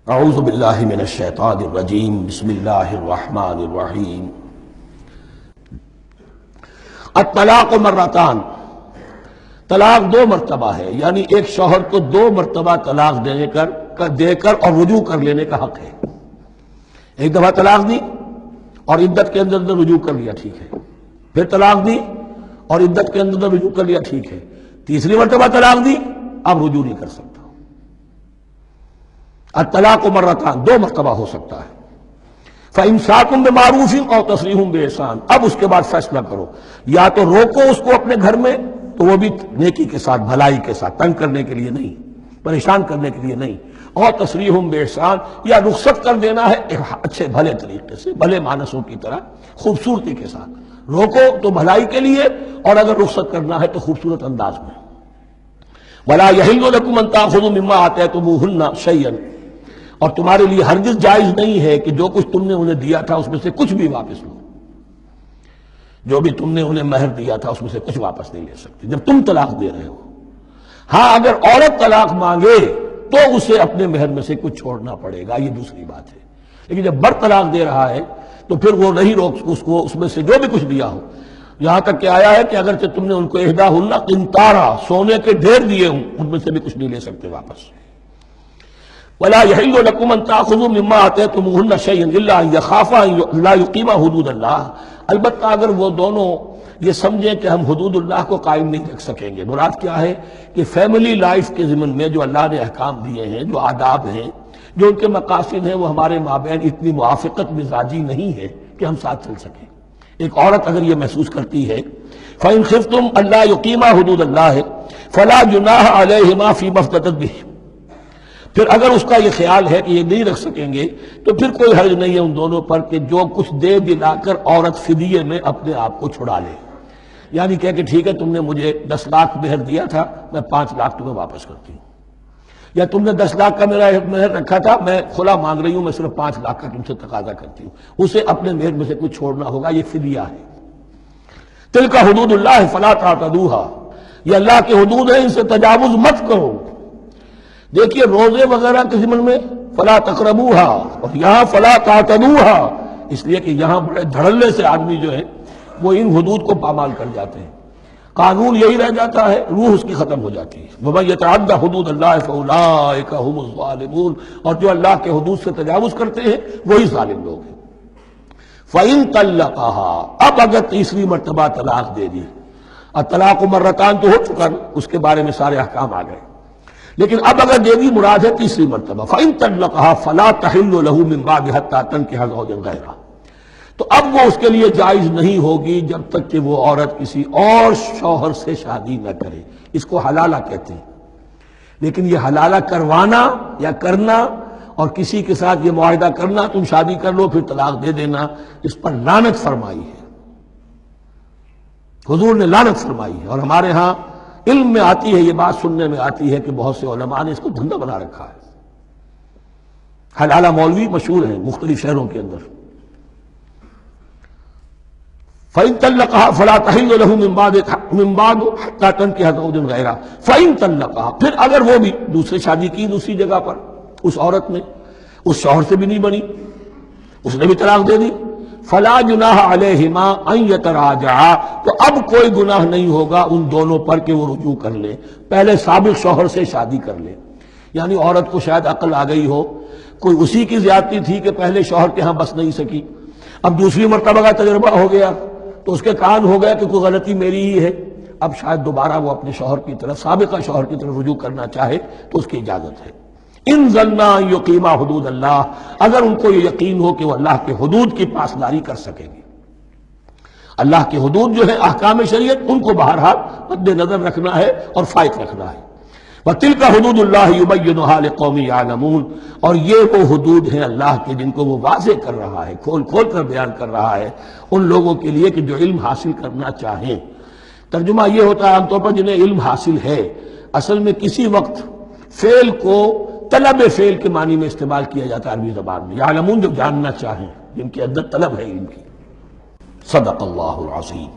اعوذ باللہ من الشیطان الرجیم بسم اللہ الرحمن الرحیم الطلاق مرتان، طلاق دو مرتبہ ہے، یعنی ایک شوہر کو دو مرتبہ طلاق دے کر اور رجوع کر لینے کا حق ہے۔ ایک دفعہ طلاق دی اور عدت کے اندر رجوع کر لیا، ٹھیک ہے، پھر طلاق دی اور عدت کے اندر رجوع کر لیا، ٹھیک ہے، تیسری مرتبہ طلاق دی، اب رجوع نہیں کر سکتا۔ الطلاق مرتان، دو مرتبہ ہو سکتا ہے۔ فَإِمْسَاكٌ بِمَعْرُوفٍ أَوْ تَسْرِيحٌ بِإِحْسَانٍ، اب اس کے بعد فیصلہ کرو، یا تو روکو اس کو اپنے گھر میں، تو وہ بھی نیکی کے ساتھ، بھلائی کے ساتھ، تنگ کرنے کے لیے نہیں، پریشان کرنے کے لیے نہیں، اور تسریح بِإِحْسَان، یا رخصت کر دینا ہے ایک اچھے بھلے طریقے سے، بھلے مانسوں کی طرح خوبصورتی کے ساتھ۔ روکو تو بھلائی کے لیے، اور اگر رخصت کرنا ہے تو خوبصورت انداز میں۔ وَلَا يَحِلُّ لَكُمْ أَن تَأْخُذُوا مِمَّا آتَيْتُمُوهُنَّ شَيْئًا، اور تمہارے لیے ہرگز جائز نہیں ہے کہ جو کچھ تم نے انہیں دیا تھا اس میں سے کچھ بھی واپس لو۔ جو بھی تم نے انہیں مہر دیا تھا اس میں سے کچھ واپس نہیں لے سکتے جب تم طلاق دے رہے ہو۔ ہاں اگر عورت طلاق مانگے تو اسے اپنے مہر میں سے کچھ چھوڑنا پڑے گا، یہ دوسری بات ہے، لیکن جب بر طلاق دے رہا ہے تو پھر وہ نہیں روک اس کو اس میں سے جو بھی کچھ دیا ہو۔ یہاں تک کہ آیا ہے کہ اگرچہ تم نے ان کو احداہن قنطارا، سونے کے ڈھیر دیے ہوں، ان میں سے بھی کچھ نہیں لے سکتے واپس۔ وَلَا يَحِلُّ لَكُمْ أَن تَأْخُذُوا مِمَّا آتَيْتُمُوهُنَّ شَيْئًا إِلَّا أَن يَخَافَا لَا يُقِيمَا حُدُودَ اللَّهِ، البتہ اگر وہ دونوں یہ سمجھیں کہ ہم حدود اللہ کو قائم نہیں رکھ سکیں گے۔ مراد کیا ہے کہ فیملی لائف کے ضمن میں جو اللہ نے احکام دیے ہیں، جو آداب ہیں، جو ان کے مقاصد ہیں، وہ ہمارے مابین اتنی موافقت مزاجی نہیں ہے کہ ہم ساتھ چل سکیں۔ ایک عورت اگر یہ محسوس کرتی ہے فَإِنْ خِفْتُمْ أَلَّا يُقِيمَا حُدُودَ اللَّهِ فَلَا جُنَاحَ عَلَيْهِمَا فِي مَا افْتَدَتْ بِهِ، پھر اگر اس کا یہ خیال ہے کہ یہ نہیں رکھ سکیں گے تو پھر کوئی حرج نہیں ہے ان دونوں پر کہ جو کچھ دے دلا کر عورت فدیے میں اپنے آپ کو چھڑا لے، یعنی کہہ کہ ٹھیک ہے تم نے مجھے 10 لاکھ مہر دیا تھا، میں 5 لاکھ تمہیں واپس کرتی ہوں، یا تم نے 10 لاکھ کا میرا مہر رکھا تھا، میں کھلا مانگ رہی ہوں، میں صرف 5 لاکھ کا تم سے تقاضا کرتی ہوں، اسے اپنے مہر میں سے کچھ چھوڑنا ہوگا، یہ فدیہ ہے۔ تلک حدود اللہ فلا تعتدوها، یہ اللہ کے حدود ہیں، ان سے تجاوز مت کرو۔ دیکھیے روزے وغیرہ کے ضمن میں فلا تقربوها، اور یہاں فلا تعتدوها، اس لیے کہ یہاں بڑے دھڑلے سے آدمی جو ہے وہ ان حدود کو پامال کر جاتے ہیں، قانون یہی رہ جاتا ہے، روح اس کی ختم ہو جاتی ہے۔ وَمَن يَتَعَدَّ حُدُودَ اللَّهِ فَأُولَٰئِكَ هُمُ الظَّالِمُونَ، اور جو اللہ کے حدود سے تجاوز کرتے ہیں وہی ظالم لوگ ہیں۔ فَإِن طَلَّقَهَا، اب اگر تیسری مرتبہ طلاق دے دی، الطلاق مرتان تو ہو چکا، اس کے بارے میں سارے احکام آ گئے، لیکن اب اگر دے دی مراد ہے تیسری مرتبہ۔ فَإِن طَلَّقَهَا فَلَا تَحِلُّ لَهُ مِن بَعْدِ حَتَّىٰ تَنكِحَ زَوْجًا غَيْرَهُ، تو اب وہ اس کے لیے جائز نہیں ہوگی جب تک کہ وہ عورت کسی اور شوہر سے شادی نہ کرے۔ اس کو حلالہ کہتے ہیں، لیکن یہ حلالہ کروانا یا کرنا اور کسی کے ساتھ یہ معاہدہ کرنا تم شادی کر لو پھر طلاق دے دینا، اس پر لعنت فرمائی ہے، حضور نے لعنت فرمائی ہے۔ اور ہمارے ہاں علم میں آتی ہے، یہ بات سننے میں آتی ہے کہ بہت سے علماء نے اس کو دھندا بنا رکھا ہے۔ حلالہ مولوی مشہور ہیں مختلف شہروں کے اندر۔ فَإِن طَلَّقَهَا فَلَا تَحِلُّ لَهُ مِن بَعْدُ حَتَّىٰ تَنكِحَ زَوْجًا غَيْرَهُ فَإِن طَلَّقَهَا، پھر اگر وہ بھی دوسرے شادی کی دوسری جگہ پر، اس عورت نے اس شوہر سے بھی نہیں بنی، اس نے بھی طلاق دے دی، فَلَا جُنَاحَ عَلَيْهِمَا أَن يَتَرَاجَعَا، تو اب کوئی گناہ نہیں ہوگا ان دونوں پر کہ وہ رجوع کر لیں، پہلے سابق شوہر سے شادی کر لیں۔ یعنی عورت کو شاید عقل آ گئی ہو، کوئی اسی کی زیادتی تھی کہ پہلے شوہر کے ہاں بس نہیں سکی، اب دوسری مرتبہ کا تجربہ ہو گیا تو اس کے کان ہو گیا کہ کوئی غلطی میری ہی ہے، اب شاید دوبارہ وہ اپنے شوہر کی طرف، سابقہ شوہر کی طرف رجوع کرنا چاہے تو اس کی اجازت ہے۔ ان ظنا یقیما حدود اللہ، اگر ان کو یہ یقین ہو کہ وہ اللہ کے حدود کی پاسداری کر سکیں گے۔ اللہ کے حدود جو ہے احکام شریعت، ان کو بہرحال مد نظر رکھنا ہے اور فائق رکھنا ہے۔ وَتِلْكَ حُدُودُ اللَّهِ يُبَيِّنُهَا لِقَوْمٍ يَعْلَمُونَ، اور یہ وہ حدود ہیں اللہ کے جن کو وہ واضح کر رہا ہے، کھول کھول کر بیان کر رہا ہے ان لوگوں کے لیے کہ جو علم حاصل کرنا چاہیں۔ ترجمہ یہ ہوتا ہے عام طور پر جنہیں علم حاصل ہے، اصل میں کسی وقت فعل کو طلب فعل کے معنی میں استعمال کیا جاتا ہے عربی زبان میں، یعلمون جو جاننا چاہیں، جن کی عدت طلب ہے علم کی۔ صدق اللہ العظیم۔